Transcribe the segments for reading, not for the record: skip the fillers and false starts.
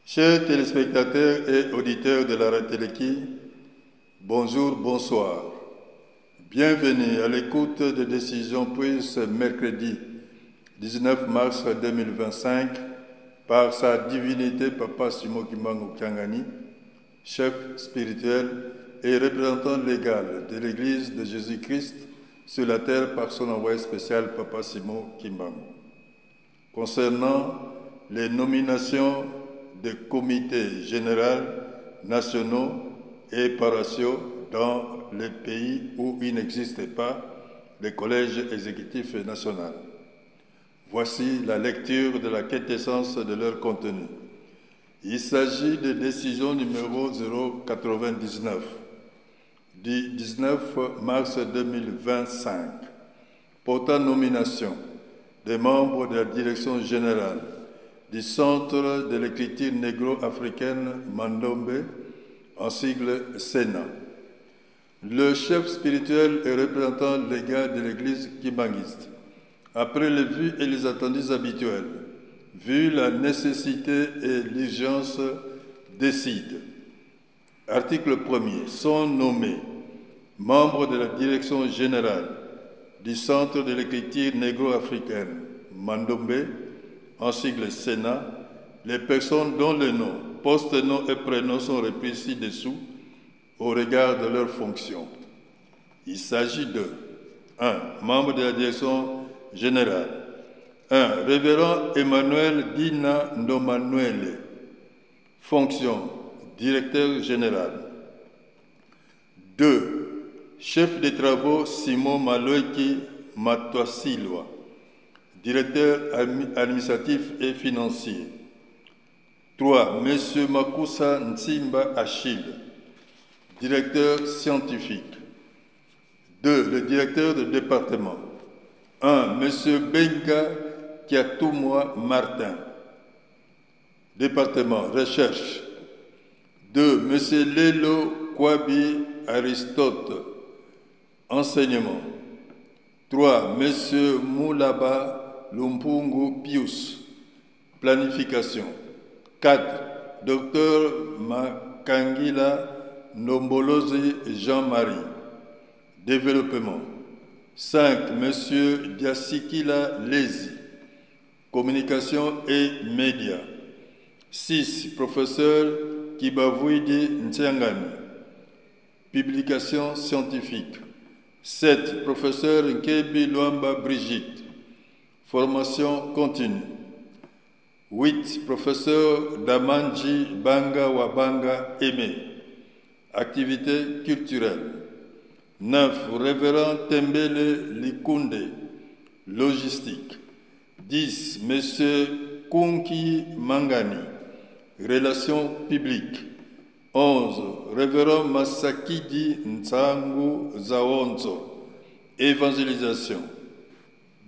Chers téléspectateurs et auditeurs de la Rateleki, bonjour, bonsoir. Bienvenue à l'écoute des décisions prises ce mercredi 19 mars 2025 par sa divinité Papa Simon Kimbangu Kyangani, chef spirituel et représentant légal de l'Église de Jésus-Christ sur la terre par son envoyé spécial Papa Simon Kimbangu. Concernant les nominations des comités généraux nationaux et paroissiaux dans les pays où il n'existait pas les collèges exécutifs nationaux. Voici la lecture de la quintessence de leur contenu. Il s'agit de décision numéro 099 du 19 mars 2025 portant nomination des membres de la direction générale du Centre de l'écriture négro-africaine Mandombe, en sigle Sénat. Le chef spirituel et représentant légal de l'Église kimbanguiste, après les vues et les attendus habituels, vu la nécessité et l'urgence, décide. Article 1er. Sont nommés membres de la direction générale du Centre de l'écriture négro-africaine Mandombe, en sigle Sénat, les personnes dont le nom, post-nom et prénom sont repris ci-dessous au regard de leurs fonctions. Il s'agit de 1. Membre de la direction générale. 1. Révérend Emmanuel Dina Ndomanuele. Fonction. Directeur général. 2. Chef des travaux Simon Maloeki Matwasilwa. Directeur administratif et financier. 3. Monsieur Makusa Nsimba Achille. Directeur scientifique. 2. Le directeur de département. 1. Monsieur Benga Kiatumwa Martin. Département recherche. 2. Monsieur Lelo Kwabi Aristote. Enseignement. 3. Monsieur Moulaba Lumpungu Pius. Planification. 4. Docteur Makangila Nombolozi Jean-Marie. Développement. 5. Monsieur Diasikila Lezi. Communication et médias. 6. Professeur Kibavouidi Ntiangani. Publication scientifique. 7. Professeur Nkebi Luamba Brigitte. Formation continue. 8. Professeur Damanji Banga Wabanga Aimé. Activité culturelle. 9. Révérend Tembele Likunde. Logistique. 10. Monsieur Kunki Mangani. Relations publiques. 11. Révérend Masakidi Ntsangu Zawonzo. Évangélisation.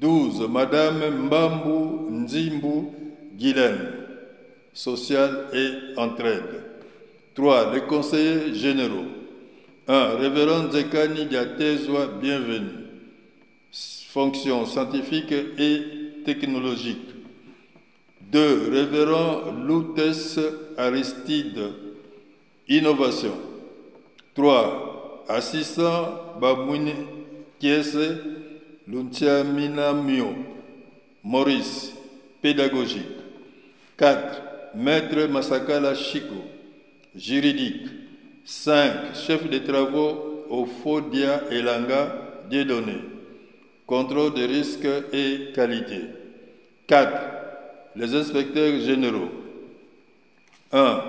12. Madame Mbambu Nzimbu Guylaine. Social et entraide. 3. Les conseillers généraux. 1. Révérend Zekani Diatezwa, bienvenue. Fonction scientifique et technologique. 2. Révérend Loutes Aristide. Innovation. 3. Assistant Bamwini Kiese Luntiaminamio. Maurice. Pédagogique. 4. Maître Masakala Chiko. Juridique. 5. Chef des travaux au Fodia Elanga Dieudonné. Contrôle des risques et qualité. 4. Les inspecteurs généraux. 1.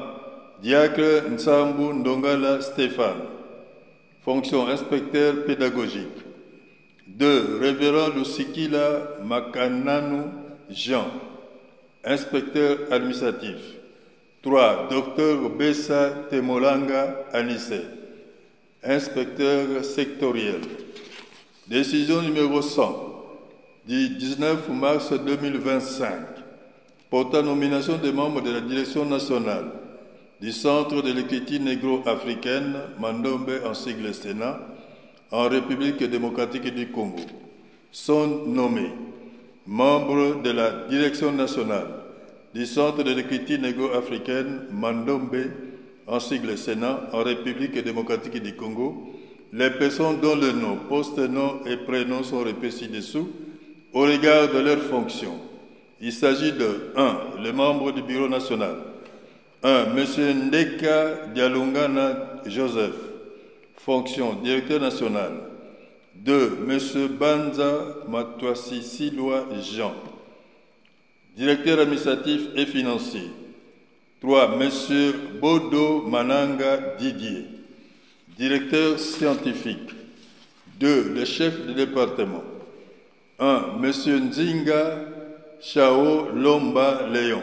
Diacre Nsambu Ndongala Stéphane. Fonction inspecteur pédagogique. 2. Révérend Lusikila Makananu Jean. Inspecteur administratif. 3. Docteur Bessa Temolanga Anissé. Inspecteur sectoriel. Décision numéro 100 du 19 mars 2025 portant nomination des membres de la direction nationale du Centre de l'écriture négro-africaine Mandombe en sigle Sénat en République démocratique du Congo sont nommés membres de la direction nationale du Centre de l'écriture négo-africaine Mandombe, en sigle Sénat, en République démocratique du Congo, les personnes dont le nom, poste, nom et prénom sont repris ci-dessous au regard de leurs fonctions. Il s'agit de 1. Les membres du Bureau national. 1. M. Ndeka Dialungana Joseph, fonction directeur national. 2. M. Banza Matouassi Siloa Jean, directeur administratif et financier. 3. M. Bodo Mananga Didier, directeur scientifique. 2. Le chef de département. 1. M. Nzinga Chao Lomba Léon,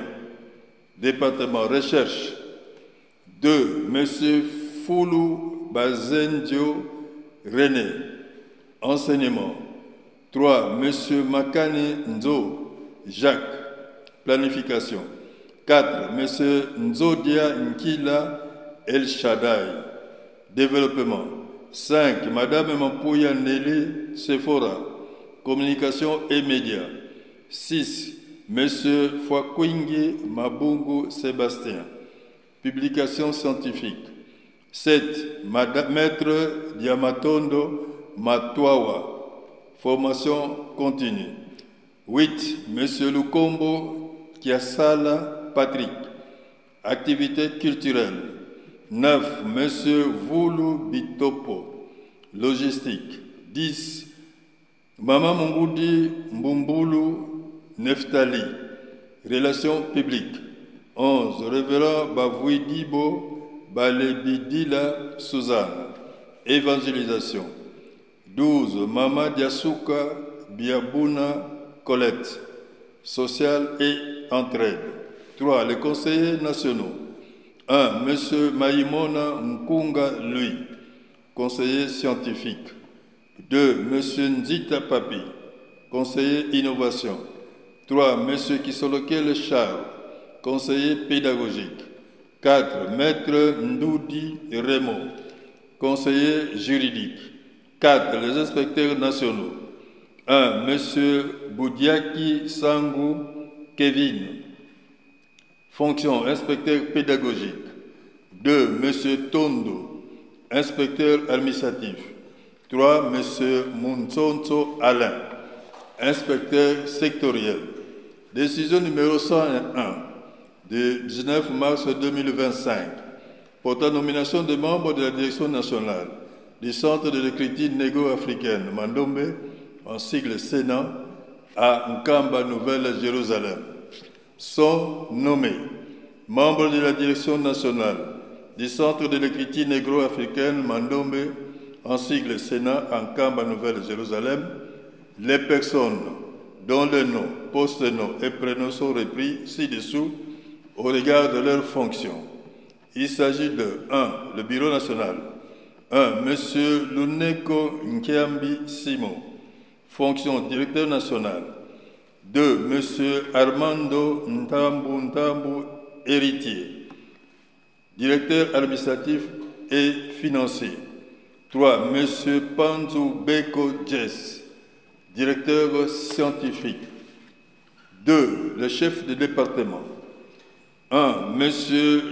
département recherche. 2. M. Foulou Bazendio René, enseignement. 3. M. Makane Nzo Jacques, planification. 4. M. Nzodia Nkila El Shaddai, développement. 5. Mme Mampouya Nelly Sephora, communication et médias. 6. M. Fwakwingi Mabungu Sébastien, publication scientifique. 7. Maître Diamatondo Matwawa, formation continue. 8. M. Lukombo Kiasala Patrick, activité culturelle. 9. M. Voulou Bitopo, logistique. 10. Mama Mungoudi Mbumbulu Neftali, relations publiques. 11. Révérend Bavouidibo Balebidila Suzanne, évangélisation. 12. Mama Diasuka Biabuna Colette, social et entraide. 3. Les conseillers nationaux. 1. M. Maïmona Nkunga Louis, conseiller scientifique. 2. M. Nzita Papi, conseiller innovation. 3. M. Kisoloke Charles, conseiller pédagogique. 4. Maître Ndoudi Remo, conseiller juridique. 4. Les inspecteurs nationaux. 1. M. Boudiaki Sangou Kevin, fonction inspecteur pédagogique. 2. M. Tondo, inspecteur administratif. 3. M. Mounsonso Alain, inspecteur sectoriel. Décision numéro 101 du 19 mars 2025 portant nomination des membres de la direction nationale du Centre de l'écriture négo-africaine Mandombe, en sigle Sénat, à Nkamba, Nouvelle-Jérusalem, sont nommés membres de la direction nationale du Centre de l'écriture négro-africaine Mandombe, en sigle Sénat, à Nkamba, Nouvelle-Jérusalem, les personnes dont le nom, poste-nom et prénom sont repris ci-dessous au regard de leurs fonctions. Il s'agit de 1. Le Bureau national. 1. M. Luneko Nkiambi Simon, fonction directeur national. 2. M. Armando Ntambu Ntambu, héritier, directeur administratif et financier. 3. M. Panzu Beko Jess, directeur scientifique. 2. Le chef de département. 1. M.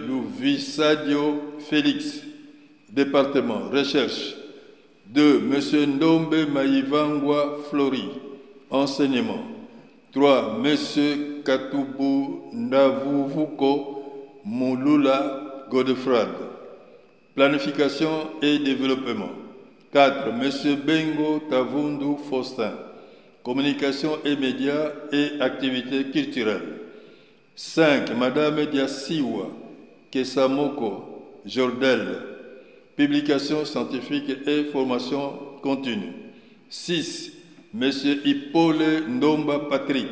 Louvisadio Félix, département recherche. 2. M. Ndombe Maïvangwa Flori, enseignement. 3. M. Katubu Ndavuvuko Moulula Godefrad, planification et développement. 4. M. Bengo Tavundu Faustin, communication et médias et activités culturelles. 5. Madame Diasiwa Kesamoko Jordel, publication scientifique et formation continue. 6. M. Hippolyte Ndomba Patrick,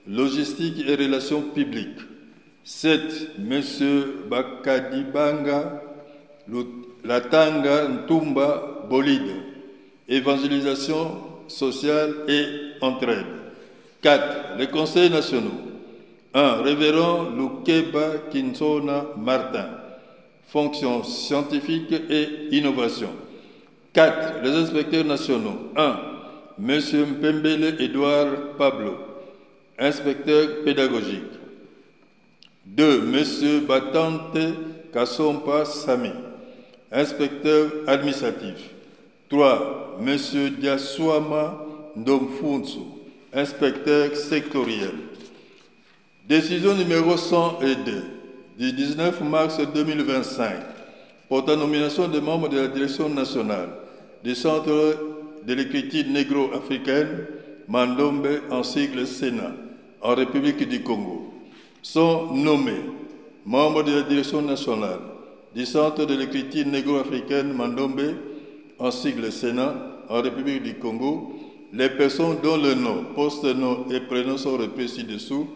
logistique et relations publiques. 7. M. Bakadibanga Latanga Ntumba Bolide, évangélisation sociale et entraide. 4. Les conseils nationaux. 1. Révérend Lukeba Kinsona Martin, fonction scientifique et innovation. 4. Les inspecteurs nationaux. 1. M. Mpembele Edouard Pablo, inspecteur pédagogique. 2. Monsieur Batante Kassompa Sami, inspecteur administratif. 3. Monsieur Diaswama Ndomfunsu, inspecteur sectoriel. Décision numéro 102 du 19 mars 2025 portant nomination des membres de la direction nationale du Centre de l'écriture négro-africaine Mandombe en sigle Sénat en République du Congo. Sont nommés membres de la direction nationale du Centre de l'écriture négro-africaine Mandombe en sigle Sénat en République du Congo les personnes dont le nom, poste, nom et prénom sont repris ci-dessous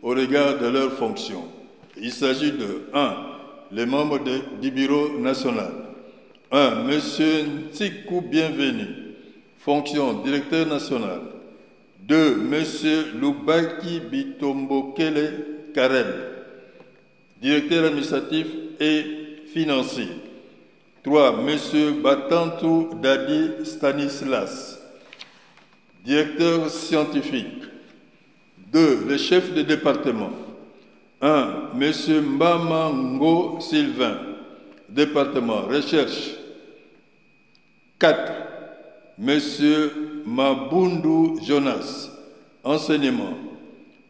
au regard de leurs fonctions. Il s'agit de 1. Les membres du bureau national. 1. Monsieur Ntikou Bienvenu, fonction directeur national. 2. Monsieur Lubaki Bitombokele Karel, directeur administratif et financier. 3. Monsieur Batantou Dadi Stanislas, directeur scientifique. 2. Le chef de département. 1. Monsieur Mbamango Sylvain, département recherche. 4. Monsieur Mabundu Jonas, enseignement.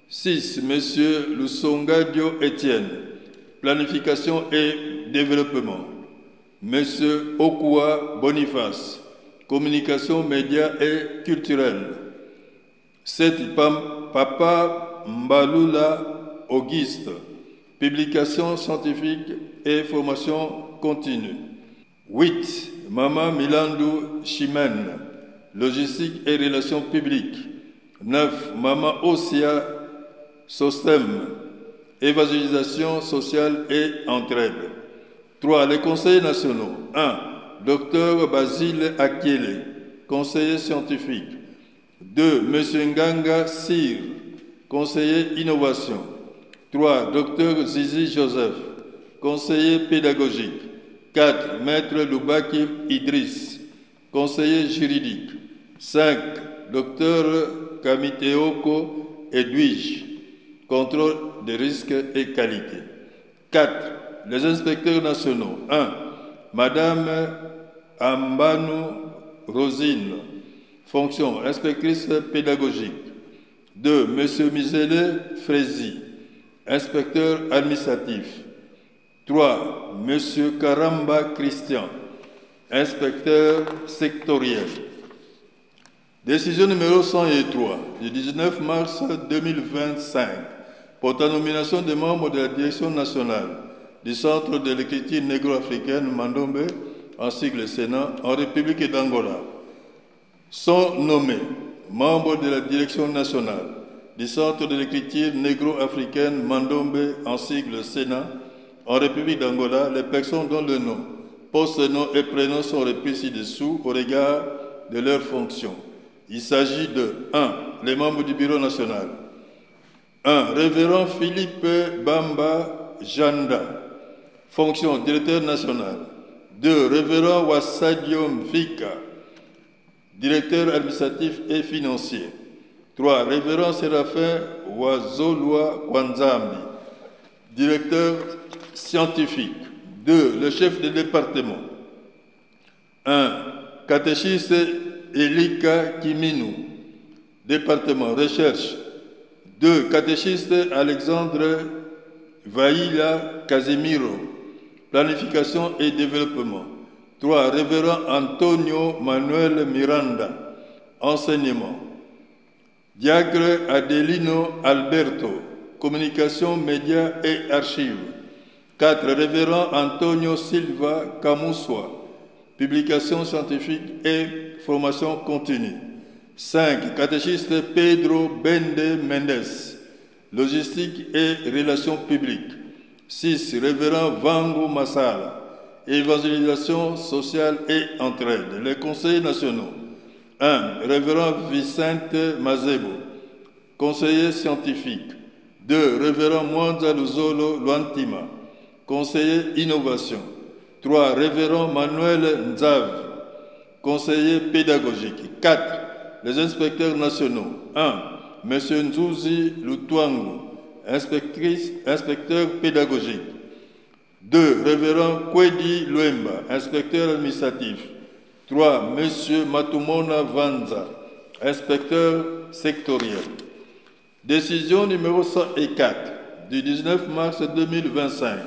6. Monsieur Lusongadio Étienne, planification et développement. Monsieur Okua Boniface, communication, médias et culturelle. 7. Papa Mbalula Auguste, publication scientifique et formation continue. 8. Maman Milandou Chimène, logistique et relations publiques. 9. Maman Ossia Sostem, évangélisation sociale et entraide. 3. Les conseillers nationaux. 1. Docteur Basile Akiele, conseiller scientifique. 2. Monsieur Nganga Sir, conseiller innovation. 3. Docteur Zizi Joseph, conseiller pédagogique. 4. Maître Lubaki Idriss, conseiller juridique. 5. Docteur Kamiteoko Edwige, contrôle des risques et qualité. 4. Les inspecteurs nationaux. 1. Madame Ambanu Rosine, fonction inspectrice pédagogique. 2. Monsieur Misele Frézy, inspecteur administratif. 3. Monsieur Karamba Christian, inspecteur sectoriel. Décision numéro 103 du 19 mars 2025 portant nomination des membres de la direction nationale du Centre de l'écriture négro-africaine Mandombe en sigle Sénat en République d'Angola. Sont nommés membres de la direction nationale du Centre de l'écriture négro-africaine Mandombe en sigle Sénat en République d'Angola les personnes dont le nom, poste, nom et prénom sont repris ci-dessous au regard de leurs fonctions. Il s'agit de 1. Les membres du bureau national. 1. Révérend Philippe Bamba Janda, fonction directeur national. 2. Révérend Wassadio Mfika, directeur administratif et financier. 3. Révérend Séraphin Wazolwa Kwanzambi, directeur scientifique. 2. Le chef de département. 1. Catéchiste Elika Kiminu, département recherche. 2. Catéchiste Alexandre Vaïla Casimiro, planification et développement. 3. Révérend Antonio Manuel Miranda, enseignement. Diacre Adelino Alberto, communication, médias et archives. 4. Révérend Antonio Silva Camuswa, publication scientifique et formation continue. 5. Catéchiste Pedro Bende Mendes, logistique et relations publiques. 6. Révérend Vango Masala, évangélisation sociale et entraide. Les conseillers nationaux. 1. Révérend Vicente Mazebo, conseiller scientifique. 2. Révérend Mwanza Luzolo Luantima, conseiller innovation. 3. Révérend Manuel Nzav, conseiller pédagogique. 4. Les inspecteurs nationaux. 1. Monsieur Nzuzi Lutwangu, inspecteur pédagogique. 2. Révérend Kwedi Luemba, inspecteur administratif. 3. Monsieur Matumona Vanza, inspecteur sectoriel. Décision numéro 104 du 19 mars 2025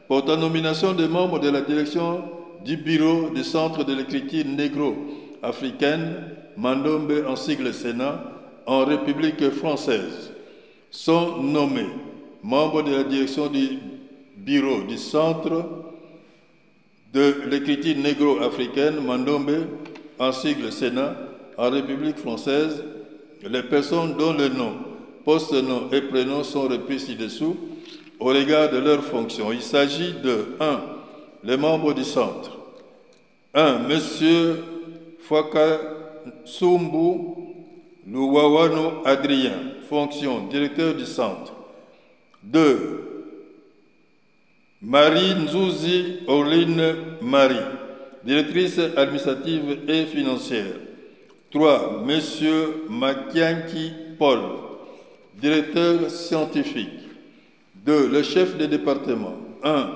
portant nomination des membres de la direction du bureau du Centre de l'écriture négro-africaine, Mandombe en sigle Sénat, en République française. Sont nommés membres de la direction du bureau du Centre de l'écriture négro-africaine, Mandombe en sigle Sénat, en République française, les personnes dont le nom, post-nom et prénom sont repris ci-dessous au regard de leurs fonctions. Il s'agit de 1. Les membres du centre. 1. Monsieur Fwaka Sumbu Luwawano Adrien, fonction directeur du centre. 2. Marie Nzouzi Orline Marie, directrice administrative et financière. 3. Monsieur Makianki Paul, directeur scientifique. 2. Le chef de département. 1.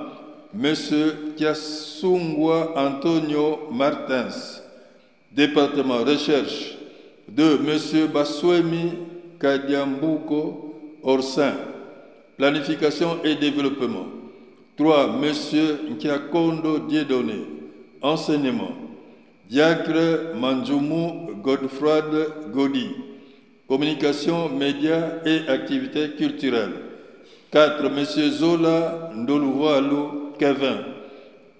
Monsieur Kiasungwa Antonio Martins, département recherche. 2. Monsieur Baswemi Kadiambuko Orsin, planification et développement. 3. Monsieur Nkiakondo Dieudonné, enseignement. Diacre Manjumu Godfrad Godi, communication, médias et activités culturelles. 4. Monsieur Zola Ndoluwalu Kevin,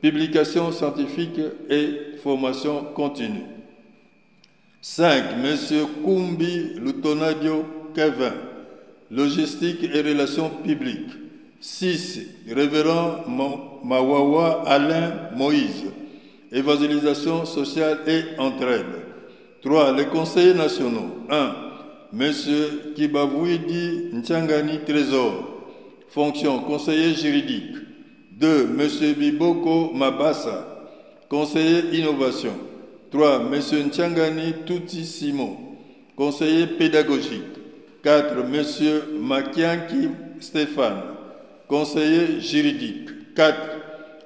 publication scientifique et formation continue. 5. Monsieur Kumbi Lutonadio Kevin, logistique et relations publiques. 6. Révérend Mawawa Alain Moïse, évangélisation sociale et entraide. 3. Les conseillers nationaux. 1. Monsieur Kibavouidi Ntiangani Trésor, fonction conseiller juridique. 2. Monsieur Biboko Mabassa, conseiller innovation. 3. Monsieur Ntiangani Touti Simon, conseiller pédagogique. 4. Monsieur Makianki Stéphane, conseiller juridique. 4.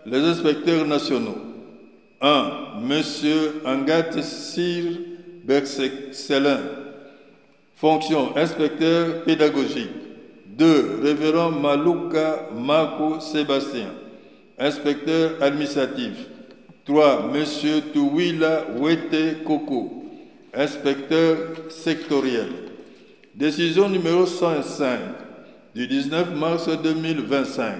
Les inspecteurs nationaux. 1. Monsieur Angat Sir Berselin, fonction inspecteur pédagogique. 2. Révérend Malouka Mako Sébastien, inspecteur administratif. 3. Monsieur Touwila Wete Koko, inspecteur sectoriel. Décision numéro 105 du 19 mars 2025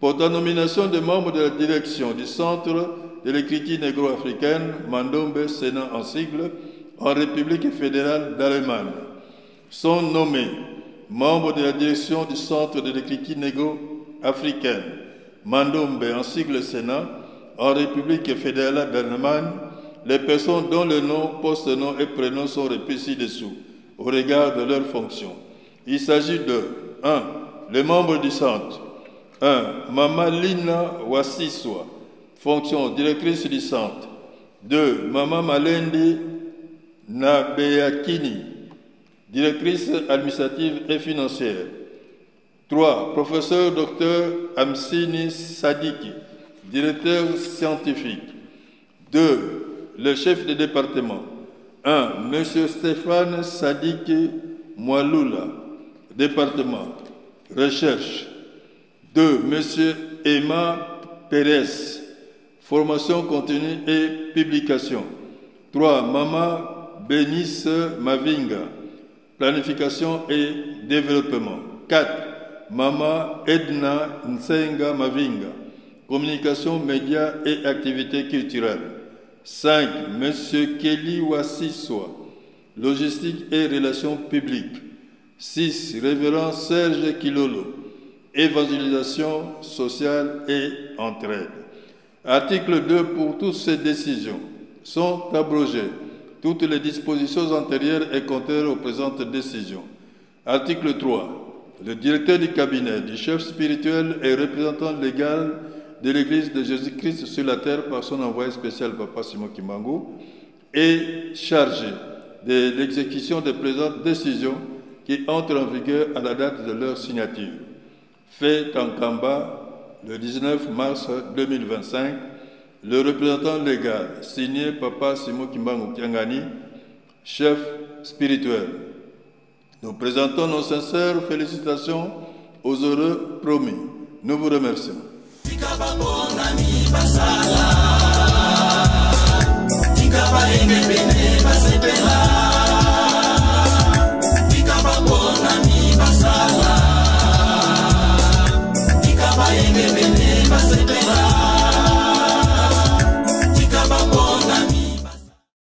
portant nomination des membres de la direction du Centre de l'écriture négro-africaine, Mandombe Sénat en sigle, en République fédérale d'Allemagne. Sont nommés membres de la direction du Centre de l'écriture négro-africaine, Mandombe en sigle Sénat, en République fédérale d'Allemagne, les personnes dont le nom, post-nom et prénom sont repris ci-dessous, au regard de leurs fonctions. Il s'agit de 1. Les membres du centre. 1. Mama Lina Wassiswa, fonction directrice du centre. 2. Mama Malendi Nabeyakini, directrice administrative et financière. 3. Professeur Dr Amsini Sadiki, directeur scientifique. 2. Le chef de département. 1. Monsieur Stéphane Sadiki Moualoula, département recherche. 2. Monsieur Emma Pérez, formation continue et publication. 3. Mama Bénice Mavinga, planification et développement. 4. Mama Edna Nsenga Mavinga, communication, médias et activités culturelles. 5. Monsieur Kelly Wassiswa, logistique et relations publiques. 6. Révérend Serge Kilolo, évangélisation sociale et entraide. Article 2. Pour toutes ces décisions sont abrogées toutes les dispositions antérieures et contraires aux présentes décisions. Article 3. Le directeur du cabinet du chef spirituel et représentant légal de l'Église de Jésus-Christ sur la terre par son envoyé spécial Papa Simon Kimbangu est chargé de l'exécution des présentes décisions qui entrent en vigueur à la date de leur signature. fait en Kamba le 19 mars 2025. Le représentant légal signé Papa Simon Kimbangu Kiangani, chef spirituel. Nous présentons nos sincères félicitations aux heureux promis. Nous vous remercions. Basala